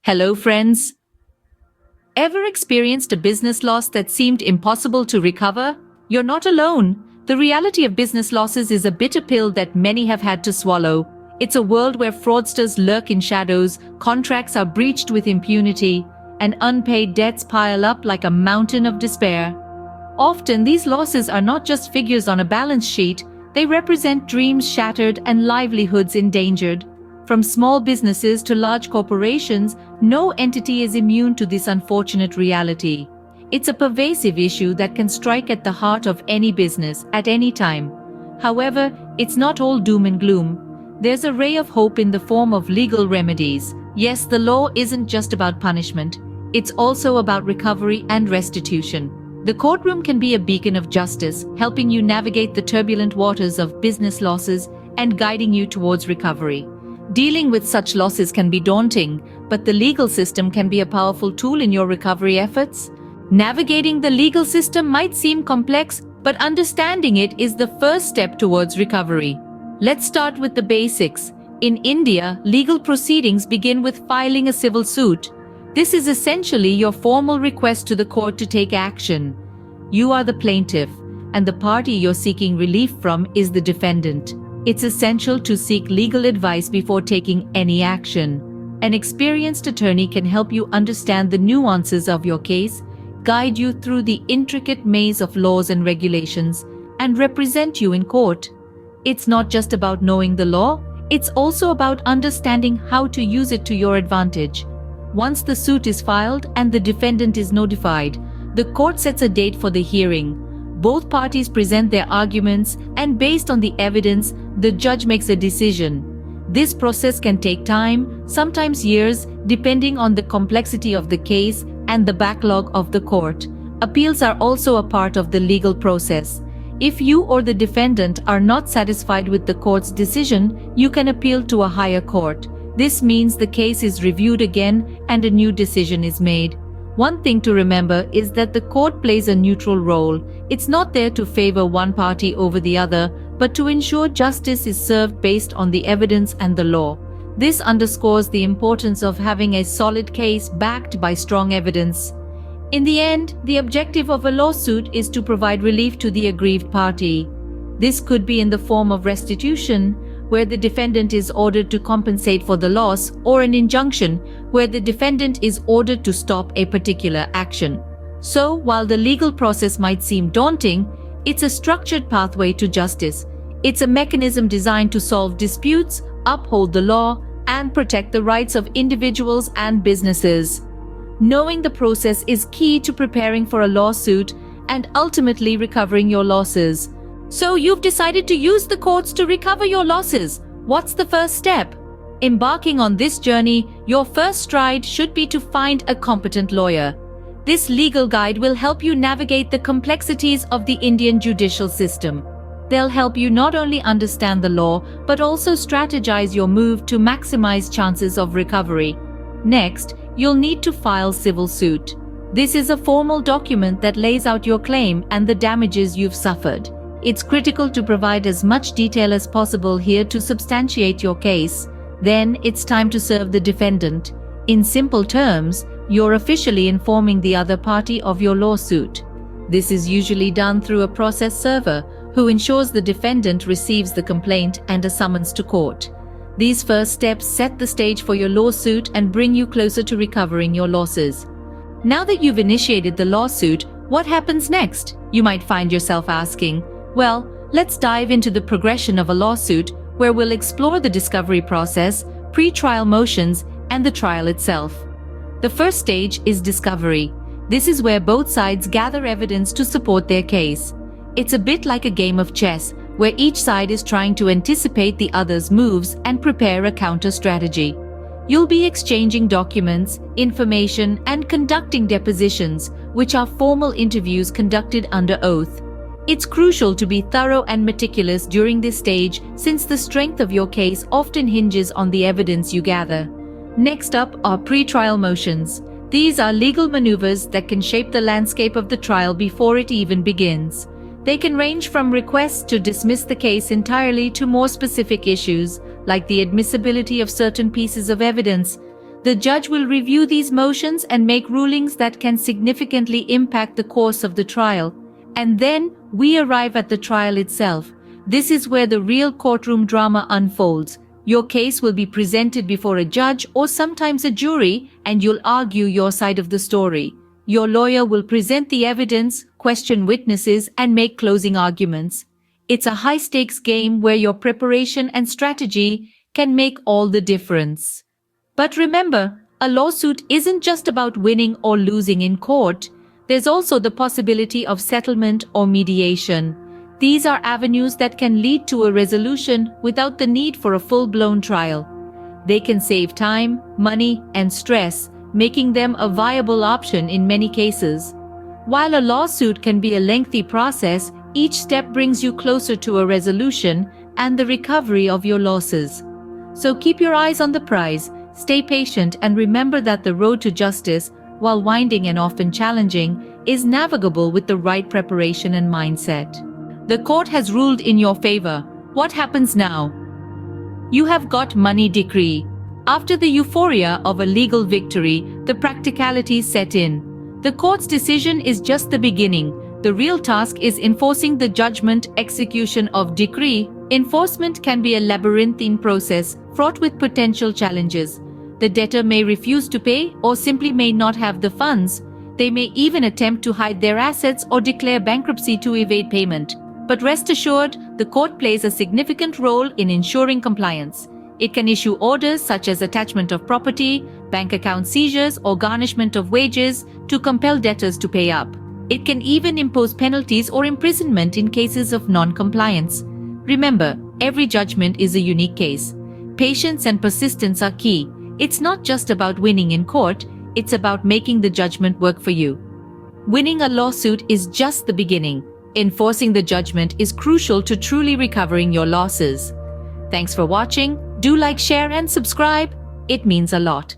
Hello, friends. Ever experienced a business loss that seemed impossible to recover? You're not alone. The reality of business losses is a bitter pill that many have had to swallow. It's a world where fraudsters lurk in shadows, contracts are breached with impunity, and unpaid debts pile up like a mountain of despair. Often, these losses are not just figures on a balance sheet, they represent dreams shattered and livelihoods endangered. From small businesses to large corporations, no entity is immune to this unfortunate reality. It's a pervasive issue that can strike at the heart of any business at any time. However, it's not all doom and gloom. There's a ray of hope in the form of legal remedies. Yes, the law isn't just about punishment. It's also about recovery and restitution. The courtroom can be a beacon of justice, helping you navigate the turbulent waters of business losses and guiding you towards recovery. Dealing with such losses can be daunting, but the legal system can be a powerful tool in your recovery efforts. Navigating the legal system might seem complex, but understanding it is the first step towards recovery. Let's start with the basics. In India, legal proceedings begin with filing a civil suit. This is essentially your formal request to the court to take action. You are the plaintiff, and the party you're seeking relief from is the defendant. It's essential to seek legal advice before taking any action. An experienced attorney can help you understand the nuances of your case, guide you through the intricate maze of laws and regulations, and represent you in court. It's not just about knowing the law, it's also about understanding how to use it to your advantage. Once the suit is filed and the defendant is notified, the court sets a date for the hearing. Both parties present their arguments, and based on the evidence, the judge makes a decision. This process can take time, sometimes years, depending on the complexity of the case and the backlog of the court. Appeals are also a part of the legal process. If you or the defendant are not satisfied with the court's decision, you can appeal to a higher court. This means the case is reviewed again and a new decision is made. One thing to remember is that the court plays a neutral role. It's not there to favor one party over the other, but to ensure justice is served based on the evidence and the law. This underscores the importance of having a solid case backed by strong evidence. In the end, the objective of a lawsuit is to provide relief to the aggrieved party. This could be in the form of restitution, where the defendant is ordered to compensate for the loss, or an injunction, where the defendant is ordered to stop a particular action. So, while the legal process might seem daunting, it's a structured pathway to justice. It's a mechanism designed to solve disputes, uphold the law, and protect the rights of individuals and businesses. Knowing the process is key to preparing for a lawsuit and ultimately recovering your losses. So you've decided to use the courts to recover your losses. What's the first step? Embarking on this journey, your first stride should be to find a competent lawyer. This legal guide will help you navigate the complexities of the Indian judicial system. They'll help you not only understand the law, but also strategize your move to maximize chances of recovery. Next, you'll need to file civil suit. This is a formal document that lays out your claim and the damages you've suffered. It's critical to provide as much detail as possible here to substantiate your case. Then it's time to serve the defendant. In simple terms, you're officially informing the other party of your lawsuit. This is usually done through a process server who ensures the defendant receives the complaint and a summons to court. These first steps set the stage for your lawsuit and bring you closer to recovering your losses. Now that you've initiated the lawsuit, what happens next? You might find yourself asking. Well, let's dive into the progression of a lawsuit, where we'll explore the discovery process, pre-trial motions, and the trial itself. The first stage is discovery. This is where both sides gather evidence to support their case. It's a bit like a game of chess, where each side is trying to anticipate the other's moves and prepare a counter strategy. You'll be exchanging documents, information, and conducting depositions, which are formal interviews conducted under oath. It's crucial to be thorough and meticulous during this stage, since the strength of your case often hinges on the evidence you gather. Next up are pre-trial motions. These are legal maneuvers that can shape the landscape of the trial before it even begins. They can range from requests to dismiss the case entirely to more specific issues, like the admissibility of certain pieces of evidence. The judge will review these motions and make rulings that can significantly impact the course of the trial. And then we arrive at the trial itself. This is where the real courtroom drama unfolds. Your case will be presented before a judge or sometimes a jury, and you'll argue your side of the story. Your lawyer will present the evidence, question witnesses, and make closing arguments. It's a high-stakes game where your preparation and strategy can make all the difference. But remember, a lawsuit isn't just about winning or losing in court. There's also the possibility of settlement or mediation. These are avenues that can lead to a resolution without the need for a full-blown trial. They can save time, money, and stress, making them a viable option in many cases. While a lawsuit can be a lengthy process, each step brings you closer to a resolution and the recovery of your losses. So keep your eyes on the prize, stay patient, and remember that the road to justice, while winding and often challenging, is navigable with the right preparation and mindset. The court has ruled in your favor. What happens now? You have got money decree. After the euphoria of a legal victory, the practicalities set in. The court's decision is just the beginning. The real task is enforcing the judgment, execution of decree. Enforcement can be a labyrinthine process, fraught with potential challenges. The debtor may refuse to pay or simply may not have the funds. They may even attempt to hide their assets or declare bankruptcy to evade payment. But rest assured, the court plays a significant role in ensuring compliance. It can issue orders such as attachment of property, bank account seizures, or garnishment of wages to compel debtors to pay up. It can even impose penalties or imprisonment in cases of non-compliance. Remember, every judgment is a unique case. Patience and persistence are key. It's not just about winning in court, it's about making the judgment work for you. Winning a lawsuit is just the beginning. Enforcing the judgment is crucial to truly recovering your losses. Thanks for watching. Do like, share, and subscribe. It means a lot.